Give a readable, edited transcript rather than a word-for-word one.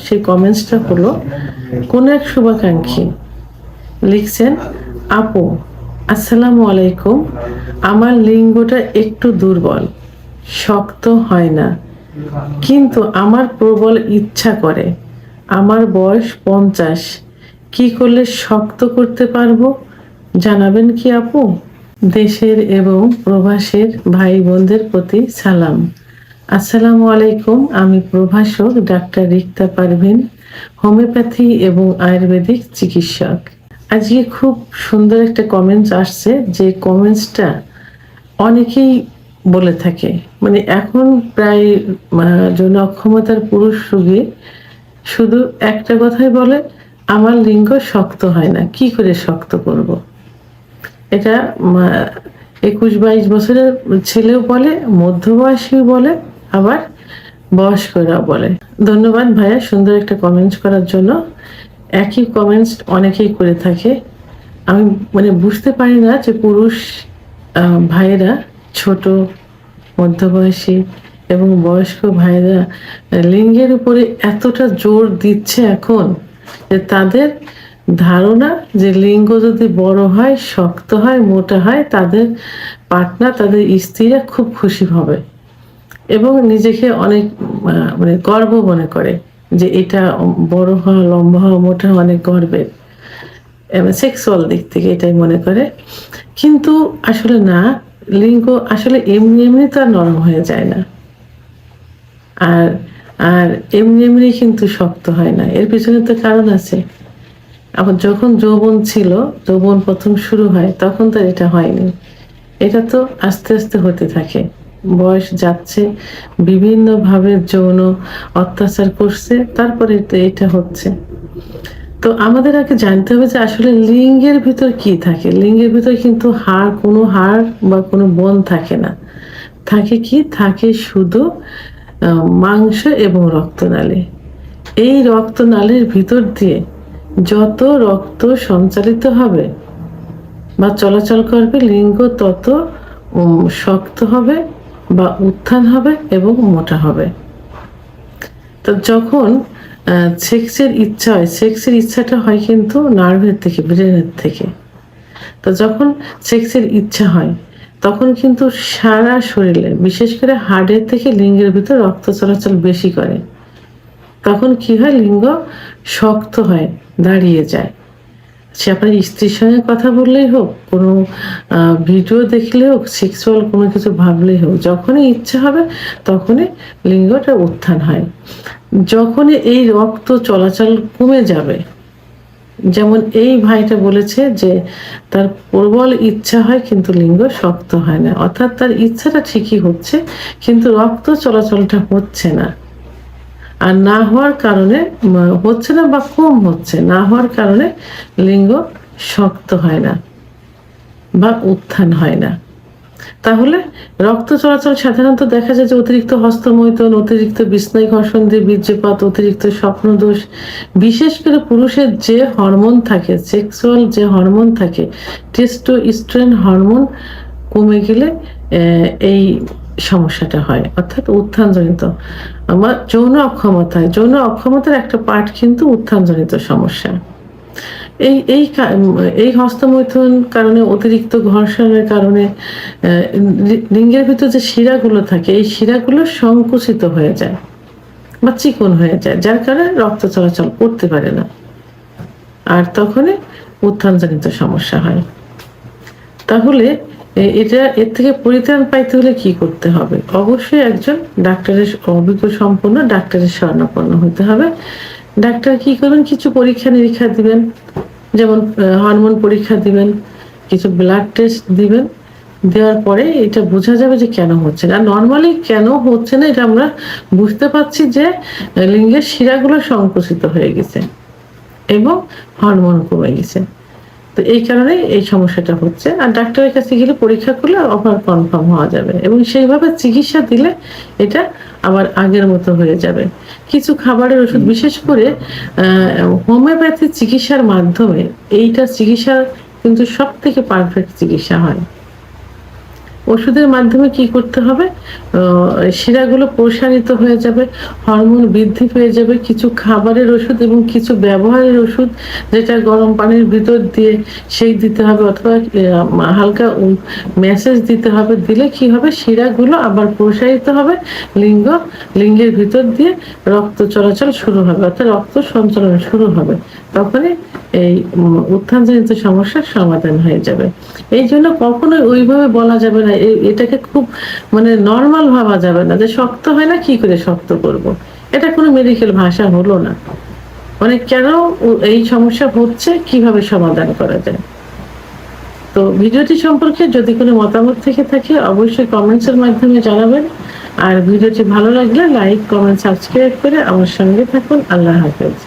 সেই কমেন্টসটা হলো কোন এক শুভাকাঙ্ক্ষী লিখছেন, আপু আসসালামু আলাইকুম, আমার লিঙ্গটা একটু দুর্বল, শক্ত হয় না, কিন্তু আমার প্রবল ইচ্ছা করে। আমার বয়স 50, কি করলে শক্ত করতে পারবো জানাবেন কি আপু? দেশের এবং প্রবাসের ভাই বোনদের প্রতি সালাম। আসসালামু আলাইকুম, আমি প্রভাষক ডাক্তার রিক্তা পারভিন, হোমিওপ্যাথি এবং আয়ুর্বেদিক চিকিৎসক। আজকে খুব সুন্দর একটা কমেন্টস আসছে, যে কমেন্টসটা অনেকেই বলে থাকে, মানে এখন প্রায় যৌন অক্ষমতার পুরুষ রোগী শুধু একটা কথাই বলে, আমার লিঙ্গ শক্ত হয় না, কি করে শক্ত করব। এটা 21-22 বছরের ছেলেও বলে, মধ্যবয়সীও বলে, আবার বয়স্করাও বলে। ধন্যবাদ ভাইয়া সুন্দর একটা কমেন্টস করার জন্য। একই কমেন্টস অনেকেই করে থাকে। আমি মানে বুঝতে পারি না যে পুরুষ ভাইয়েরা, ছোট, মধ্যবয়সী এবং বয়স্ক ভাইয়েরা লিঙ্গের উপরে এতটা জোর দিচ্ছে এখন, যে তাদের ধারণা যে লিঙ্গ যদি বড় হয়, শক্ত হয়, মোটা হয়, তাদের পার্টনার, তাদের স্ত্রীরা খুব খুশি হবে এবং নিজেকে অনেক মানে গর্ব মনে করে যে এটা বড় হওয়া, লম্বা হওয়া, মোটা হওয়া অনেক গর্বের, সেক্সুয়াল দিক থেকে এটাই মনে করে। কিন্তু আসলে না, লিঙ্গ আসলে এমনি এমনি তো আর নরম হয়ে যায় না, আর আর এমনি এমনি কিন্তু শক্ত হয় না, এর পিছনে তো কারণ আছে। আবার যখন যৌবন ছিল, যৌবন প্রথম শুরু হয়, তখন তো এটা হয়নি, এটা তো আস্তে আস্তে হতে থাকে। বয়স যাচ্ছে, বিভিন্নভাবে যৌন অত্যাচার করছে, তারপরে তো এটা হচ্ছে। তো আমাদের আগে জানতে হবে যে আসলে লিঙ্গের ভিতর কি থাকে। লিঙ্গের ভিতর কিন্তু কোনো হাড় বা কোনো বোন থাকে না, থাকে কি, থাকে শুধু মাংস এবং রক্তনালী। এই রক্তনালীর ভিতর দিয়ে যত রক্ত সঞ্চালিত হবে বা চলাচল করবে, লিঙ্গ তত শক্ত হবে বা উত্থান হবে এবং মোটা হবে। তো যখন সেক্সের ইচ্ছা হয়, সেক্সের ইচ্ছাটা হয় কিন্তু নার্ভের থেকে, ব্রেনের থেকে। তো যখন সেক্সের ইচ্ছা হয়, তখন কিন্তু সারা শরীরে, বিশেষ করে হাড়ের থেকে লিঙ্গের ভিতর রক্ত চলাচল বেশি করে। তখন কি হয়, লিঙ্গ শক্ত হয়, দাঁড়িয়ে যায়। সে আপনার স্ত্রীর সঙ্গে কথা বললেই হোক, কোনো ভিডিও দেখলে হোক, সেক্সুয়াল কোনো কিছু ভাবলেই হোক, যখনই ইচ্ছা হবে তখনই লিঙ্গটা উত্থান হয়। যখনই এই রক্ত চলাচল কমে যাবে, যেমন এই ভাইটা বলেছে যে তার প্রবল ইচ্ছা হয় কিন্তু লিঙ্গ শক্ত হয় না, অর্থাৎ তার ইচ্ছাটা ঠিকই হচ্ছে কিন্তু রক্ত চলাচলটা হচ্ছে না। আর না হওয়ার কারণে, হচ্ছে না বা কম হচ্ছে, না হওয়ার কারণে লিঙ্গ শক্ত হয় না বা উত্থান হয় না। তাহলে রক্ত চলাচল সাধারণত দেখা যায় যে অতিরিক্ত হস্তমৈথুন, অতিরিক্ত বিস্ময় ঘর্ষণ দিয়ে বীর্যপাত, অতিরিক্ত স্বপ্নদোষ, বিশেষ করে পুরুষের যে হরমোন থাকে, সেক্সুয়াল যে হরমোন থাকে, টেস্টোস্টেরন হরমোন কমে গেলে এই সমস্যাটা হয়, অর্থাৎ উত্থানজনিত আমার যৌন অক্ষমতায়, যৌন অক্ষমতার একটা পার্ট কিন্তু উত্থানজনিত সমস্যা। এই এই এই হস্তমৈথুন কারণে, অতিরিক্ত ঘর্ষণের কারণে লিঙ্গের ভিতর যে শিরাগুলো থাকে, এই শিরাগুলো সংকুচিত হয়ে যায় বা চিকন হয়ে যায়, যার কারণে রক্ত চলাচল করতে পারে না, আর তখনই উত্থানজনিত সমস্যা হয়। তাহলে এর থেকে পরিত্রাণ পাইতে হলে কি করতে হবে? অবশ্যই একজন ডাক্তারের, অভিজ্ঞ সম্পন্ন ডাক্তারের শরণাপন্ন হতে হবে। ডাক্তার কি করবেন, কিছু পরীক্ষা নিরীক্ষা দিবেন, যেমন হরমোন পরীক্ষা দিবেন, কিছু ব্লাড টেস্ট দিবেন। দেওয়ার পরে এটা বোঝা যাবে যে কেন হচ্ছে না। নর্মালি কেন হচ্ছে না এটা আমরা বুঝতে পারছি যে লিঙ্গের শিরাগুলো সংকুচিত হয়ে গেছে এবং হরমোন কমে গেছে। তো এই কারণে এই সমস্যাটা হচ্ছে। আর ডাক্তারের কাছে গেলে পরীক্ষা করলে আবার কনফার্ম হওয়া যাবে এবং সেইভাবে চিকিৎসা দিলে এটা আবার আগের মতো হয়ে যাবে। কিছু খাবারের ওষুধ, বিশেষ করে হোমিওপ্যাথি চিকিৎসার মাধ্যমে এইটা চিকিৎসা কিন্তু সব থেকে পারফেক্ট চিকিৎসা হয়। ওষুধের মাধ্যমে কি করতে হবে, শিরাগুলো প্রসারিত হয়ে যাবে, হরমোন বৃদ্ধি পেয়ে যাবে, কিছু খাবারের ওষুধ এবং কিছু ব্যবহারের ওষুধ যেটা গরম পানির ভিতর দিয়ে সেই দিতে হবে, অথবা হালকা ম্যাসেজ দিতে হবে। দিলে কি হবে, শিরাগুলো আবার প্রসারিত হবে, লিঙ্গের ভিতর দিয়ে রক্ত চলাচল শুরু হবে, অর্থাৎ রক্ত সঞ্চালন শুরু হবে। তখনই এই উত্থানজনিত সমস্যার সমাধান হয়ে যাবে। এই জন্য কখনোই ওইভাবে বলা যাবে না, এটাকে খুব মানে নর্মাল ভাবা যাবে না যে শক্ত হয় না, কি করে শক্ত করব। এটা কোনো মেডিকেল ভাষা হলো না। মানে কেন এই সমস্যা হচ্ছে, কিভাবে সমাধান করা যায়। তো ভিডিওটি সম্পর্কে যদি কোনো মতামত থেকে থাকে অবশ্যই কমেন্টসের মাধ্যমে জানাবেন। আর ভিডিওটি ভালো লাগলে লাইক, কমেন্ট, সাবস্ক্রাইব করে আমার সঙ্গে থাকুন। আল্লাহ হাফেজ।